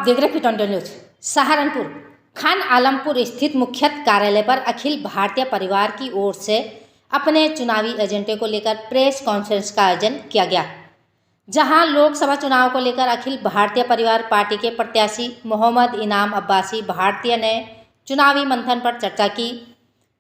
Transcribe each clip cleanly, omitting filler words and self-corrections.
देख रहे फिटोंटो न्यूज। सहारनपुर खान आलमपुर स्थित मुख्य कार्यालय पर अखिल भारतीय परिवार की ओर से अपने चुनावी एजेंडे को लेकर प्रेस कॉन्फ्रेंस का आयोजन किया गया, जहां लोकसभा चुनाव को लेकर अखिल भारतीय परिवार पार्टी के प्रत्याशी मोहम्मद इनाम अब्बासी भारतीय ने चुनावी मंथन पर चर्चा की।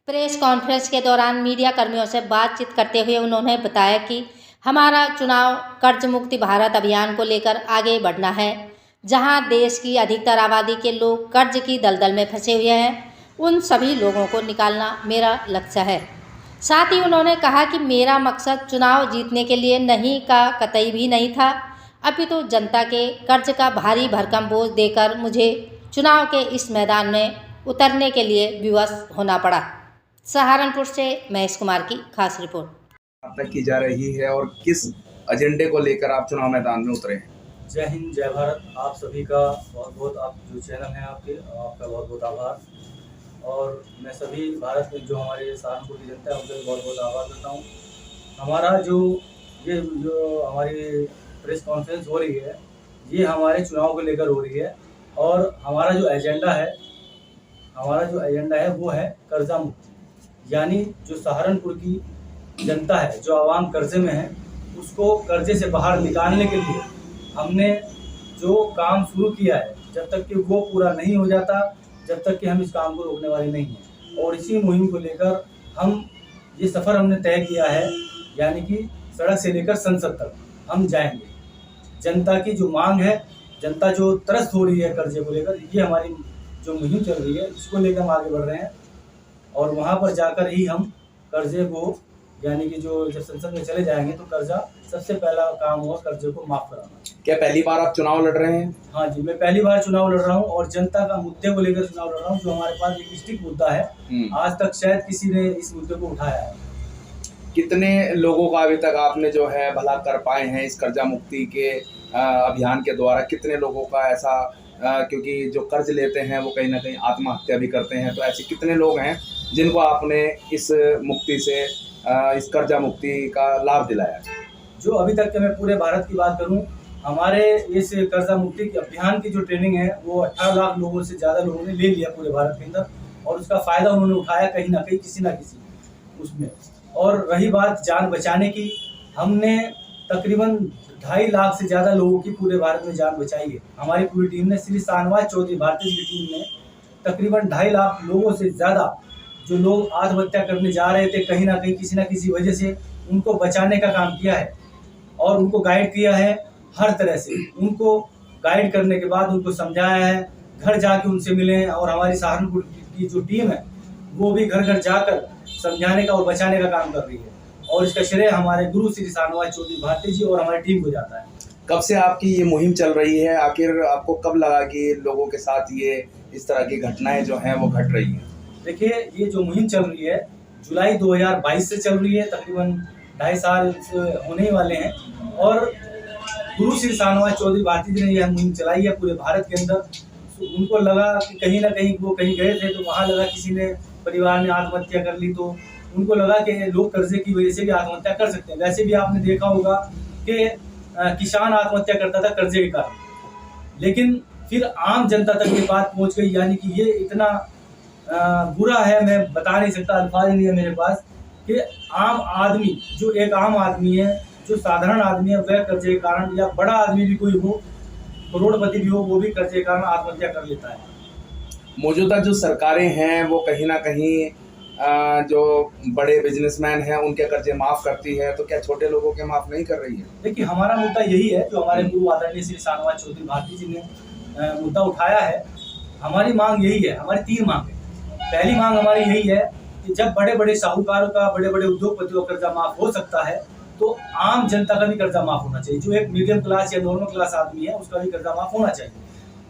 प्रेस कॉन्फ्रेंस के दौरान मीडिया कर्मियों से बातचीत करते हुए उन्होंने बताया कि हमारा चुनाव कर्ज मुक्ति भारत अभियान को लेकर आगे बढ़ना है, जहां देश की अधिकतर आबादी के लोग कर्ज की दलदल में फंसे हुए हैं। उन सभी लोगों को निकालना मेरा लक्ष्य है। साथ ही उन्होंने कहा कि मेरा मकसद चुनाव जीतने के लिए नहीं का कतई भी नहीं था, अपितु तो जनता के कर्ज का भारी भरकम बोझ देकर मुझे चुनाव के इस मैदान में उतरने के लिए विवश होना पड़ा। सहारनपुर से महेश कुमार की खास रिपोर्ट तक की जा रही है और किस एजेंडे को लेकर आप चुनाव मैदान में उतरे हैं? जय हिंद, जय भारत। आप सभी का बहुत बहुत, आप जो चैनल हैं आपका बहुत बहुत आभार। और मैं सभी भारत में जो हमारे सहारनपुर की जनता है उनका बहुत बहुत आभार करता हूँ। हमारा जो हमारी प्रेस कॉन्फ्रेंस हो रही है, ये हमारे चुनाव को लेकर हो रही है। और हमारा जो एजेंडा है वो है कर्जा मुक्ति। यानी जो सहारनपुर की जनता है, जो आवाम कर्जे में है, उसको कर्जे से बाहर निकालने के लिए हमने जो काम शुरू किया है, जब तक कि वो पूरा नहीं हो जाता, जब तक कि हम इस काम को रोकने वाले नहीं हैं। और इसी मुहिम को लेकर ये सफ़र हमने तय किया है, यानी कि सड़क से लेकर संसद तक हम जाएंगे। जनता की जो मांग है, जनता जो त्रस्त हो रही है कर्जे को लेकर, ये हमारी जो मुहिम चल रही है, इसको लेकर हम आगे बढ़ रहे हैं। और वहाँ पर जाकर ही हम कर्जे को, यानी कि जब संसद में चले जाएंगे तो कर्जा सबसे पहला काम होगा कर्जे को माफ कराना। क्या पहली बार आप चुनाव लड़ रहे हैं? हाँ जी, मैं पहली बार चुनाव लड़ रहा हूँ और जनता का मुद्दे को लेकर चुनाव लड़ रहा हूँ, जो हमारे पास एक स्टिक मुद्दा है। आज तक शायद किसी ने इस मुद्दे को उठाया है। कितने लोगों का अभी तक आपने जो है भला कर पाए हैं इस कर्जा मुक्ति के अभियान के द्वारा? कितने लोगों का ऐसा, क्योंकि जो कर्ज लेते हैं वो कहीं ना कहीं आत्महत्या भी करते हैं, तो ऐसे कितने लोग हैं जिनको आपने इस मुक्ति से, इस कर्जा मुक्ति का लाभ दिलाया? जो अभी तक के, मैं पूरे भारत की बात करूं, हमारे इस कर्जा मुक्ति के अभियान की जो ट्रेनिंग है वो 18 लाख लोगों से ज़्यादा लोगों ने ले लिया पूरे भारत के अंदर, और उसका फ़ायदा उन्होंने उठाया कहीं ना कहीं, किसी ना किसी उसमें। और रही बात जान बचाने की, हमने तकरीबन 2.5 लाख से ज़्यादा लोगों की पूरे भारत में जान बचाई है। हमारी पूरी टीम ने, श्री शाहनवाज चौधरी भारतीय की टीम ने तकरीबन 2.5 लाख लोगों से ज़्यादा जो लोग आत्महत्या करने जा रहे थे, कहीं ना कहीं किसी ना किसी वजह से, उनको बचाने का काम किया है और उनको गाइड किया है हर तरह से। उनको गाइड करने के बाद उनको समझाया है, घर जाके उनसे मिले। और हमारी सहारनपुर की जो टीम है वो भी घर घर जाकर समझाने का और बचाने का काम कर रही है। और इसका श्रेय हमारे गुरु श्री शाहनवाज चौधरी भारती जी और हमारी टीम को जाता है। कब से आपकी ये मुहिम चल रही है? आखिर आपको कब लगा कि लोगों के साथ ये इस तरह की घटनाएं जो हैं वो घट रही हैं? देखिए, ये जो मुहिम चल रही है जुलाई 2022 से चल रही है, तकरीबन 2.5 साल होने ही वाले हैं। और गुरु श्री शाहनवाज चौधरी भारती जी ने यह मुहिम चलाई है पूरे भारत के अंदर। उनको लगा कि कहीं ना कहीं वो कहीं गए थे, तो वहाँ लगा किसी ने, परिवार ने आत्महत्या कर ली, तो उनको लगा कि लोग कर्जे की वजह से भी आत्महत्या कर सकते हैं। वैसे भी आपने देखा होगा कि किसान आत्महत्या करता था कर्जे के कारण, लेकिन फिर आम जनता तक ये बात पहुँच गई। यानी कि ये इतना बुरा है, मैं बता नहीं सकता, अल्फाज नहीं है मेरे पास, कि आम आदमी, जो एक आम आदमी है, जो साधारण आदमी है, वह कर्जे के कारण, या बड़ा आदमी भी कोई हो, करोड़पति भी हो, वो भी कर्जे के कारण आत्महत्या कर लेता है। मौजूदा जो सरकारें हैं वो कहीं ना कहीं जो बड़े बिजनेसमैन हैं उनके कर्जे माफ़ करती है, तो क्या छोटे लोगों के माफ़ नहीं कर रही है? देखिए, हमारा मुद्दा यही है, जो हमारे गुरु आदरणीय श्री शाहनवाज चौधरी भारती जी ने मुद्दा उठाया है। हमारी मांग यही है, हमारी 3 मांग है। पहली मांग हमारी यही है कि जब बड़े बड़े साहूकारों का, बड़े बड़े उद्योगपतियों का कर्जा माफ हो सकता है, तो आम जनता का भी कर्जा माफ होना चाहिए। जो एक मीडियम क्लास या नॉर्मल क्लास आदमी है, उसका भी कर्जा माफ होना चाहिए।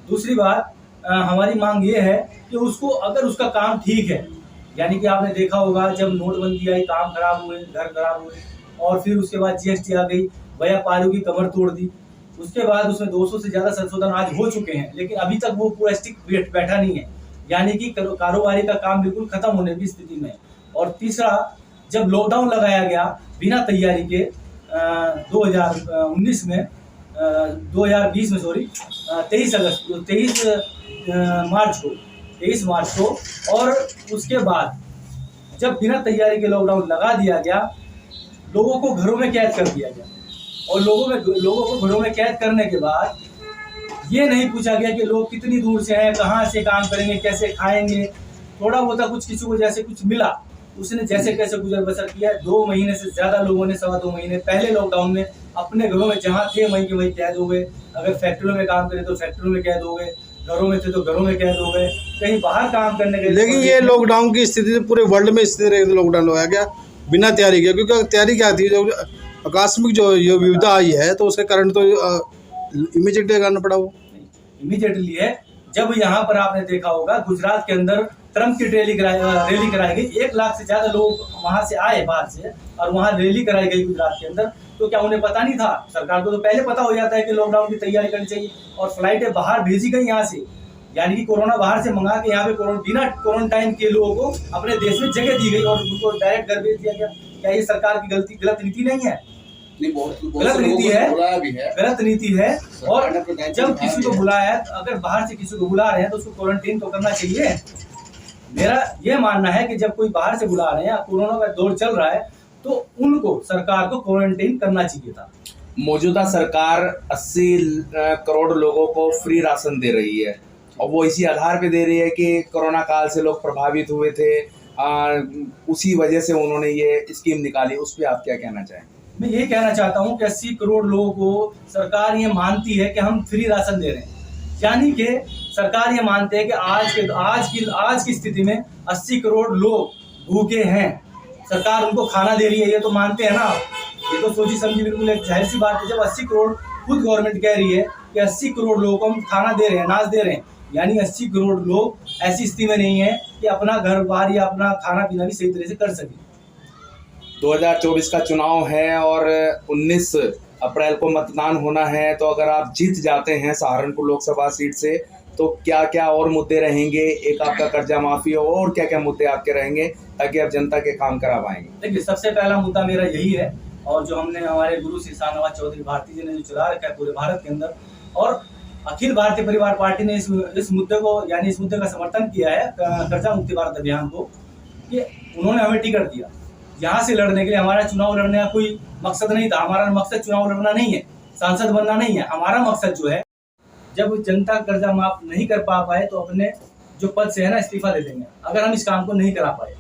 दूसरी बात, हमारी मांग ये है कि उसको, अगर उसका काम ठीक है, यानी कि आपने देखा होगा जब नोटबंदी आई, काम खराब हुए, घर खराब हुए, और फिर उसके बाद GST आ गई, व्यापारियों की कमर तोड़ दी। उसके बाद उसमें 200 से ज़्यादा संशोधन आज हो चुके हैं, लेकिन अभी तक वो पूरा स्टिक बैठा नहीं है, यानी कि कारोबारी का काम बिल्कुल खत्म होने की स्थिति में। और तीसरा, जब लॉकडाउन लगाया गया बिना तैयारी के 2019 में, 2020 में 23 मार्च को और उसके बाद जब बिना तैयारी के लॉकडाउन लगा दिया गया, लोगों को घरों में कैद कर दिया गया और लोगों को घरों में कैद करने के बाद ये नहीं पूछा गया कि लोग कितनी दूर से हैं, कहाँ से काम करेंगे, कैसे खाएंगे। थोड़ा बहुत कुछ किसी को जैसे कुछ मिला उसने जैसे कैसे गुजर बसर किया। 2 महीने से ज़्यादा लोगों ने 2.25 महीने पहले लॉकडाउन में अपने घरों में जहाँ थे वहीं के वहीं कैद हो गए। अगर फैक्ट्रियों में काम करें तो फैक्ट्रियों में कैद हो गए, घरों में थे तो घरों में कैद हो गए, कहीं बाहर काम करने के। लेकिन ये लॉकडाउन की स्थिति पूरे वर्ल्ड में स्थिति रही, लॉकडाउन हो गया बिना तैयारी के, क्योंकि तैयारी क्या थी, जो आकस्मिक जो ये विपदा आई है तो उसके कारण तो इमीडिएटली करना पड़ा। वो इमीडिएटली है। जब यहाँ पर आपने देखा होगा गुजरात के अंदर ट्रम्प की रैली कराई गई, 1 लाख से ज्यादा लोग वहां से आए बाहर से और वहां रैली कराई गई गुजरात के अंदर। तो क्या उन्हें पता नहीं था? सरकार को तो पहले पता हो जाता है कि लॉकडाउन की तैयारी करनी चाहिए और फ्लाइटें बाहर भेजी गई यहाँ से, यानी कि कोरोना बाहर से मंगा के यहाँ पे बिना क्वारंटाइन के लोगों को अपने देश में जगह दी गई और उनको डायरेक्ट घर भेज दिया गया। क्या ये सरकार की गलत नीति नहीं है? गलत नीति है, गलत नीति है। और जब किसी को बुलाया, अगर बाहर से किसी को बुला रहे हैं तो उसको क्वारंटीन तो करना चाहिए। मेरा ये मानना है कि जब कोई बाहर से बुला रहे हैं, कोरोना का दौर चल रहा है, तो उनको सरकार को क्वारंटीन करना चाहिए था। मौजूदा सरकार 80 करोड़ लोगों को फ्री राशन दे रही है और वो इसी आधार पे दे रही है कि कोरोना काल से लोग प्रभावित हुए थे, उसी वजह से उन्होंने ये स्कीम निकाली। उस पर आप क्या कहना चाहेंगे? मैं ये कहना चाहता हूँ कि 80 करोड़ लोगों को सरकार ये मानती है कि हम फ्री राशन दे रहे हैं, यानी कि सरकार ये मानते हैं कि आज की स्थिति में 80 करोड़ लोग भूखे हैं, सरकार उनको खाना दे रही है। ये तो मानते हैं ना, ये तो सोची समझी बिल्कुल एक जाहिर सी बात है। जब 80 करोड़ खुद गवर्नमेंट कह रही है कि 80 करोड़ लोगों को हम खाना दे रहे हैं, अनाज दे रहे हैं, यानी 80 करोड़ लोग ऐसी स्थिति में नहीं है कि अपना घर बार या अपना खाना पीना भी सही तरह से कर सके। 2024 का चुनाव है और 19 अप्रैल को मतदान होना है, तो अगर आप जीत जाते हैं सहारनपुर लोकसभा सीट से तो क्या क्या और मुद्दे रहेंगे? एक आपका कर्जा माफी और क्या क्या मुद्दे आपके रहेंगे ताकि आप जनता के काम करा पाएंगे? देखिए, सबसे पहला मुद्दा मेरा यही है और जो हमने हमारे गुरु श्री शाहनवाज चौधरी भारती जी ने जो चला रखा है पूरे भारत के अंदर, और अखिल भारतीय परिवार पार्टी ने इस मुद्दे को, यानी इस मुद्दे का समर्थन किया है, कर्जा मुक्ति भारत अभियान को, कि उन्होंने हमें टिकट दिया यहाँ से लड़ने के लिए। हमारा चुनाव लड़ने का कोई मकसद नहीं था, हमारा मकसद चुनाव लड़ना नहीं है, सांसद बनना नहीं है। हमारा मकसद जो है, जब जनता कर्जा माफ नहीं कर पाए तो अपने जो पद से है ना इस्तीफा दे देंगे, अगर हम इस काम को नहीं करा पाए।